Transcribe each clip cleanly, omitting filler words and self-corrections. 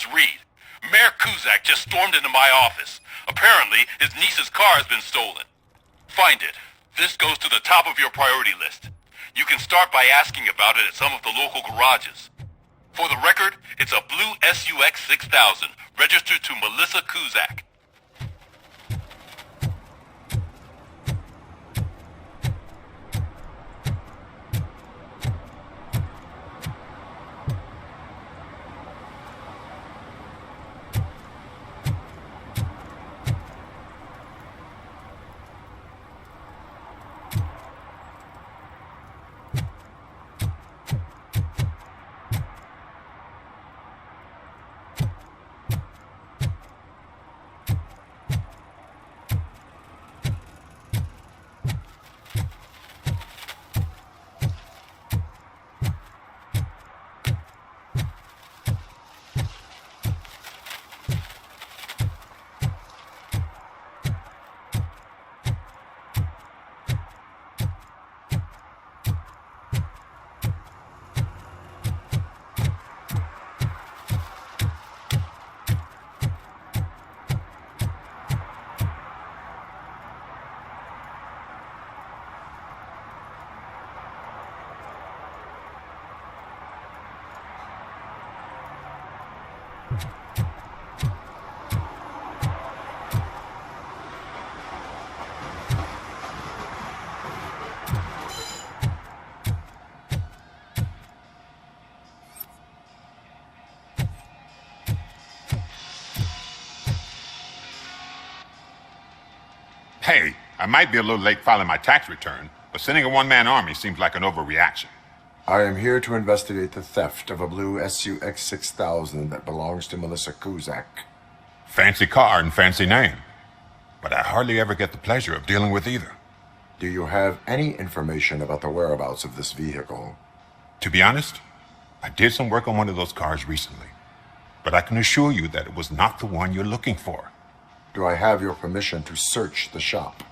is Reed. Mayor Kuzak just stormed into my office. Apparently, his niece's car has been stolen. Find it. This goes to the top of your priority list. You can start by asking about it at some of the local garages. For the record, it's a blue SUX 6000, registered to Melissa Kuzak. Hey, I might be a little late filing my tax return, but sending a one-man army seems like an overreaction. I am here to investigate the theft of a blue SUX 6000 that belongs to Melissa Kuzak. Fancy car and fancy name. But I hardly ever get the pleasure of dealing with either. Do you have any information about the whereabouts of this vehicle? To be honest, I did some work on one of those cars recently. But I can assure you that it was not the one you're looking for. Do I have your permission to search the shop?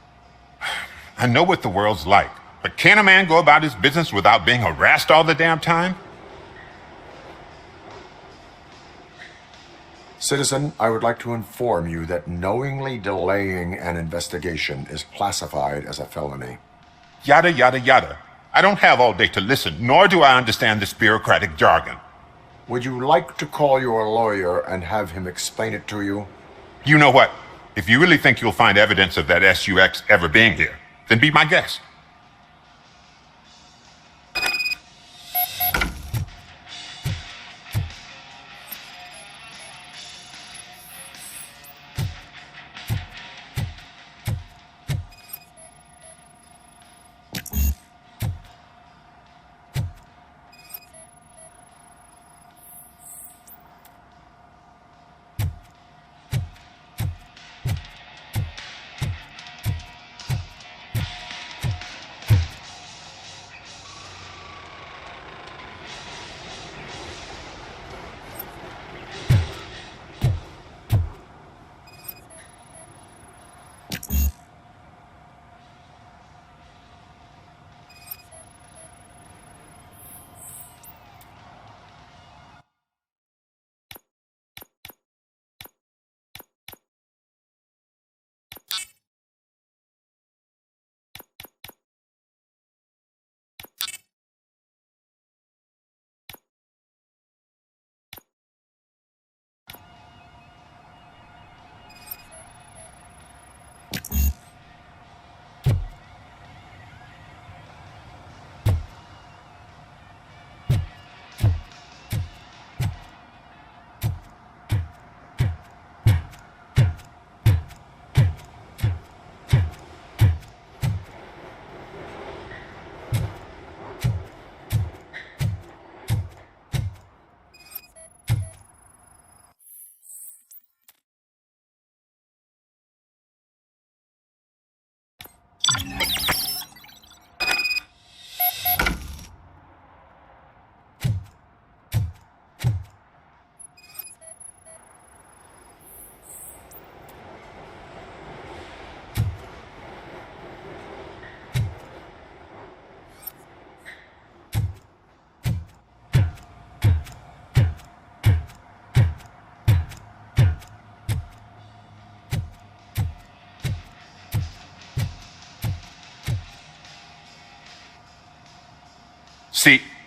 I know what the world's like, but can a man go about his business without being harassed all the damn time? Citizen, I would like to inform you that knowingly delaying an investigation is classified as a felony. Yada, yada, yada. I don't have all day to listen, nor do I understand this bureaucratic jargon. Would you like to call your lawyer and have him explain it to you? You know what? If you really think you'll find evidence of that SUX ever being here, then be my guest.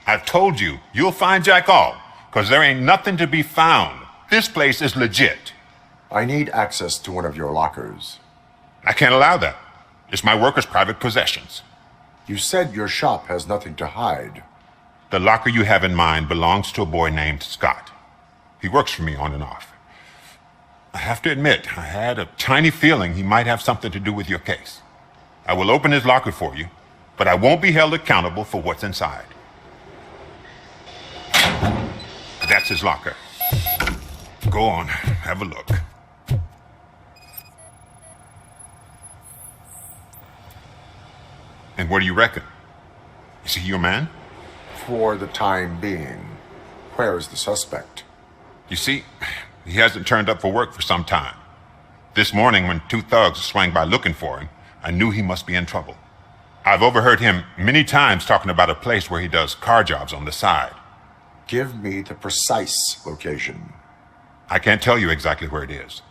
I've told you, you'll find Jack all, because there ain't nothing to be found. This place is legit. I need access to one of your lockers. I can't allow that. It's my workers' private possessions. You said your shop has nothing to hide. The locker you have in mind belongs to a boy named Scott. He works for me on and off. I have to admit, I had a tiny feeling he might have something to do with your case. I will open his locker for you, but I won't be held accountable for what's inside. That's his locker. Go on, have a look. And what do you reckon? Is he your man? For the time being. Where is the suspect? You see, he hasn't turned up for work for some time. This morning, when two thugs swang by looking for him, I knew he must be in trouble. I've overheard him many times talking about a place where he does car jobs on the side. Give me the precise location. I can't tell you exactly where it is.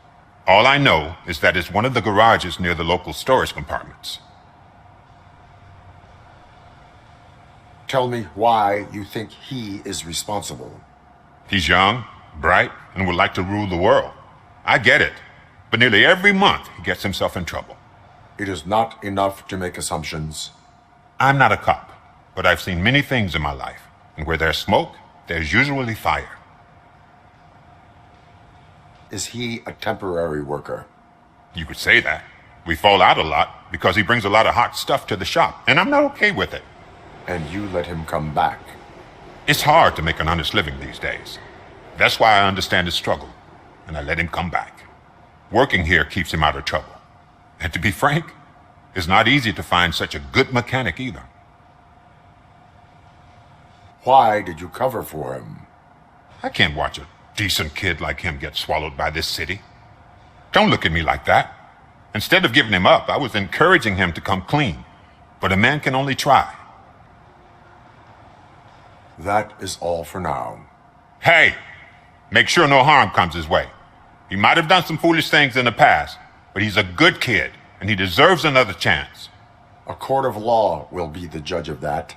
All I know is that it's one of the garages near the local storage compartments. Tell me why you think he is responsible. He's young, bright, and would like to rule the world. I get it, but nearly every month he gets himself in trouble. It is not enough to make assumptions. I'm not a cop, but I've seen many things in my life, and where there's smoke, there's usually fire. Is he a temporary worker? You could say that. We fall out a lot because he brings a lot of hot stuff to the shop, and I'm not okay with it. And you let him come back? It's hard to make an honest living these days. That's why I understand his struggle, and I let him come back. Working here keeps him out of trouble. And to be frank, it's not easy to find such a good mechanic either. Why did you cover for him? I can't watch a decent kid like him get swallowed by this city. Don't look at me like that. Instead of giving him up, I was encouraging him to come clean. But a man can only try. That is all for now. Hey, make sure no harm comes his way. He might have done some foolish things in the past, but he's a good kid, and he deserves another chance. A court of law will be the judge of that.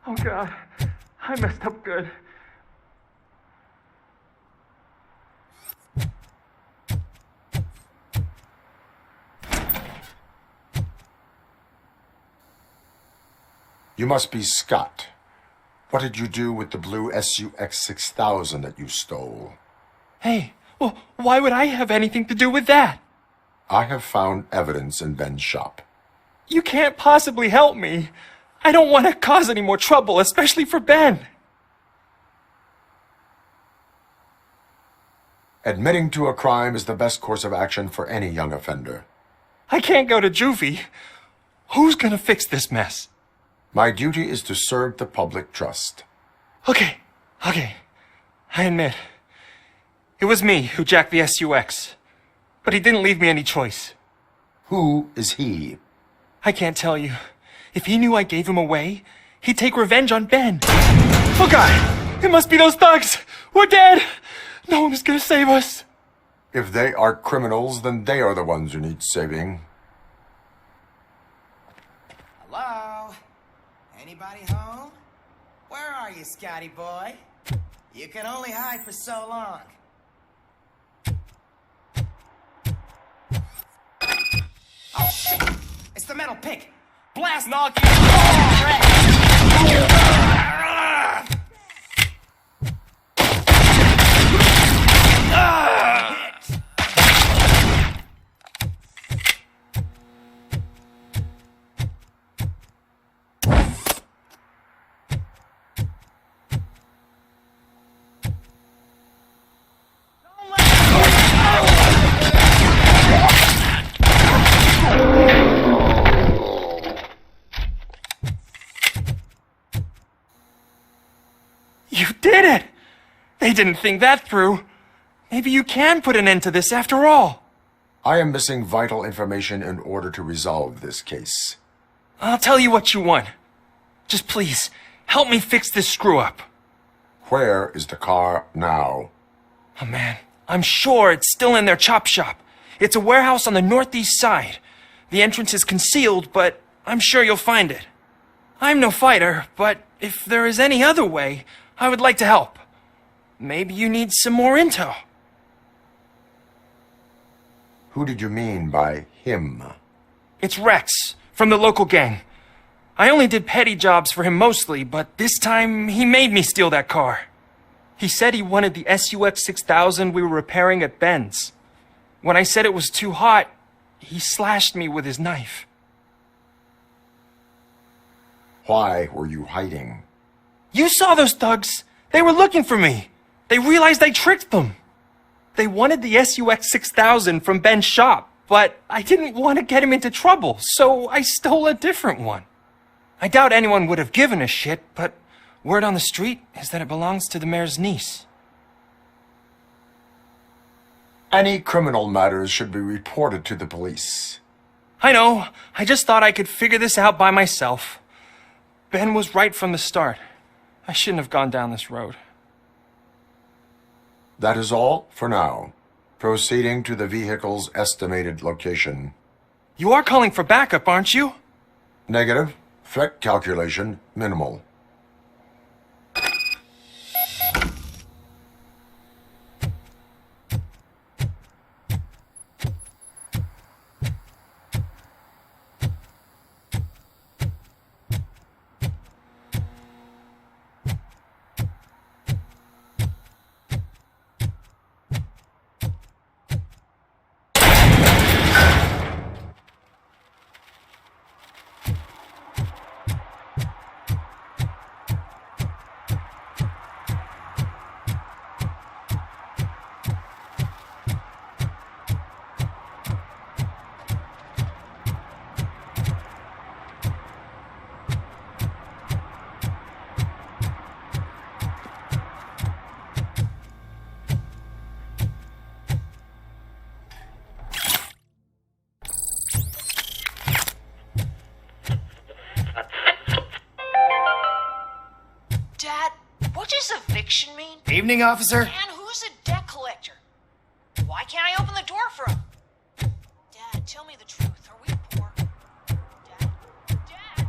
Oh God, I messed up good. You must be Scott. What did you do with the blue SUX 6000 that you stole? Hey, Well, why would I have anything to do with that? I have found evidence in Ben's shop. You can't possibly help me. I don't want to cause any more trouble, especially for Ben. Admitting to a crime is the best course of action for any young offender. I can't go to juvie. Who's gonna fix this mess? My duty is to serve the public trust. Okay. I admit. It was me who jacked the SUX. But he didn't leave me any choice. Who is he? I can't tell you. If he knew I gave him away, he'd take revenge on Ben. Oh God! It must be those thugs! We're dead! No one is gonna save us. If they are criminals, then they are the ones who need saving. Hello? Anybody home? Where are you, Scotty boy? You can only hide for so long. Oh, shit! It's the metal pick! Blast knock you! You did it! They didn't think that through. Maybe you can put an end to this after all. I am missing vital information in order to resolve this case. I'll tell you what you want. Just please, help me fix this screw-up. Where is the car now? Oh man, I'm sure it's still in their chop shop. It's a warehouse on the northeast side. The entrance is concealed, but I'm sure you'll find it. I'm no fighter, but if there is any other way, I would like to help. Maybe you need some more intel. Who did you mean by him? It's Rex, from the local gang. I only did petty jobs for him mostly, but this time he made me steal that car. He said he wanted the SUX 6000 we were repairing at Ben's. When I said it was too hot, he slashed me with his knife. Why were you hiding? You saw those thugs! They were looking for me! They realized I tricked them! They wanted the SUX 6000 from Ben's shop, but I didn't want to get him into trouble, so I stole a different one. I doubt anyone would have given a shit, but word on the street is that it belongs to the mayor's niece. Any criminal matters should be reported to the police. I know, I just thought I could figure this out by myself. Ben was right from the start. I shouldn't have gone down this road. That is all for now. Proceeding to the vehicle's estimated location. You are calling for backup, aren't you? Negative. Threat calculation minimal. Dad, what does eviction mean? Evening, officer. And who's a debt collector? Why can't I open the door for him? Dad, tell me the truth. Are we poor? Dad? Dad?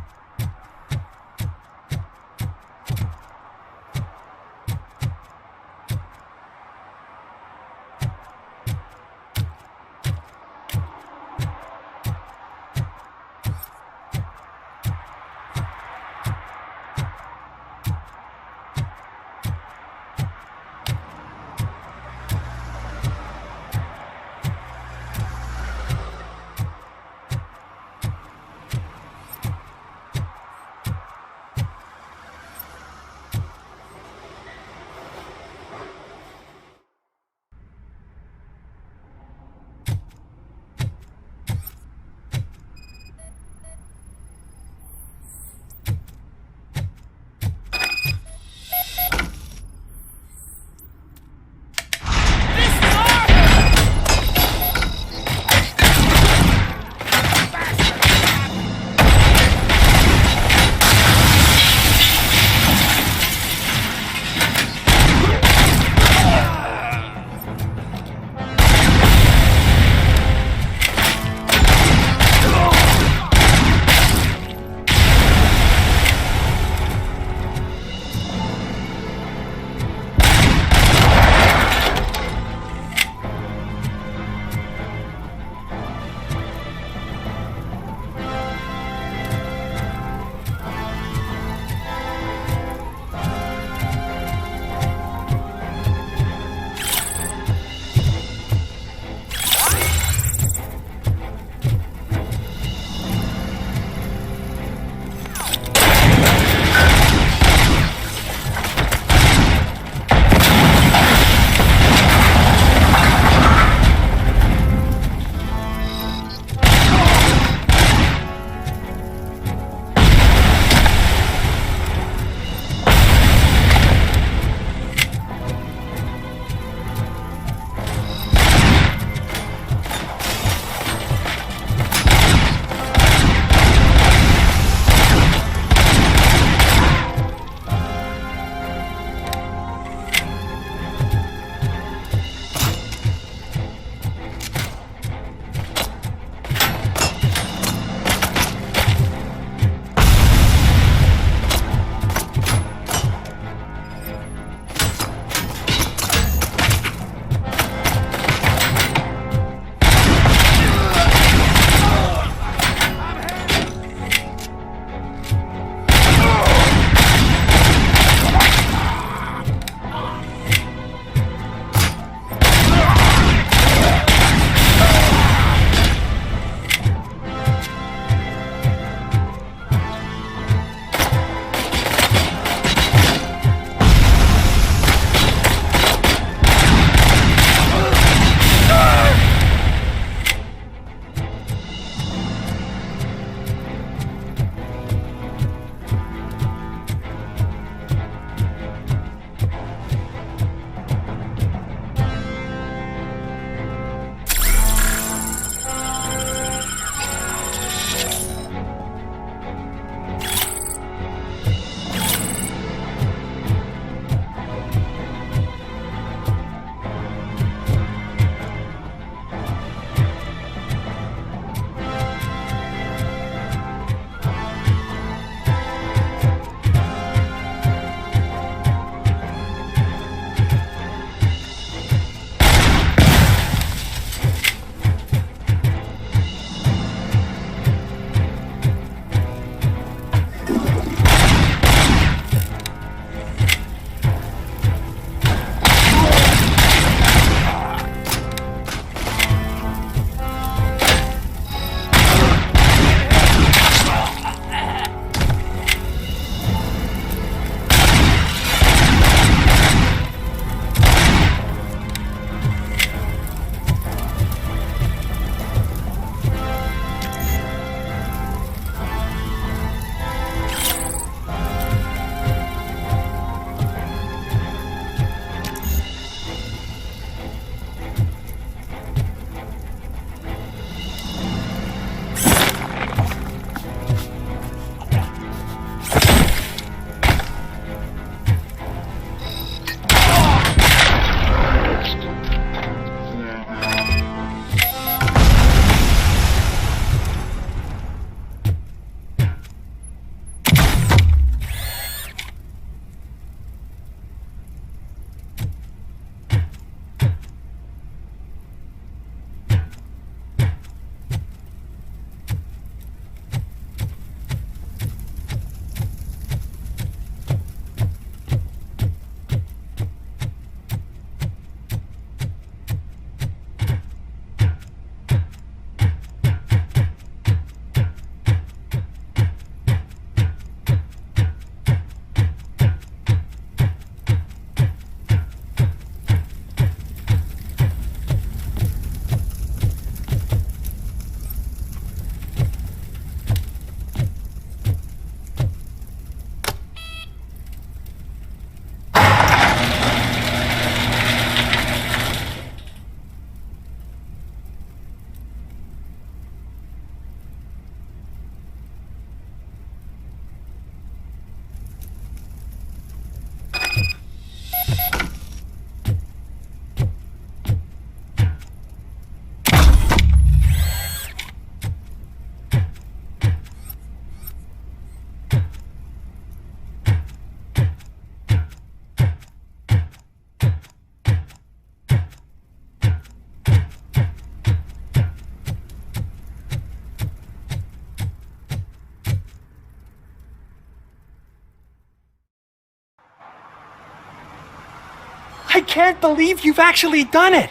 can't believe you've actually done it.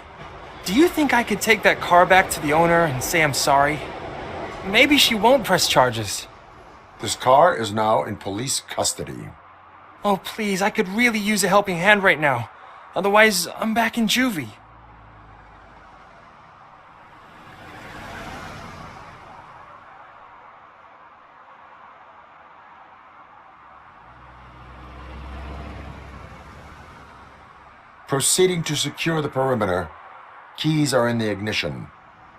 Do you think I could take that car back to the owner and say I'm sorry? Maybe she won't press charges. This car is now in police custody. Oh, please, I could really use a helping hand right now. Otherwise, I'm back in juvie. Proceeding to secure the perimeter. Keys are in the ignition.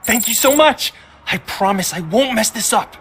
Thank you so much. I promise I won't mess this up.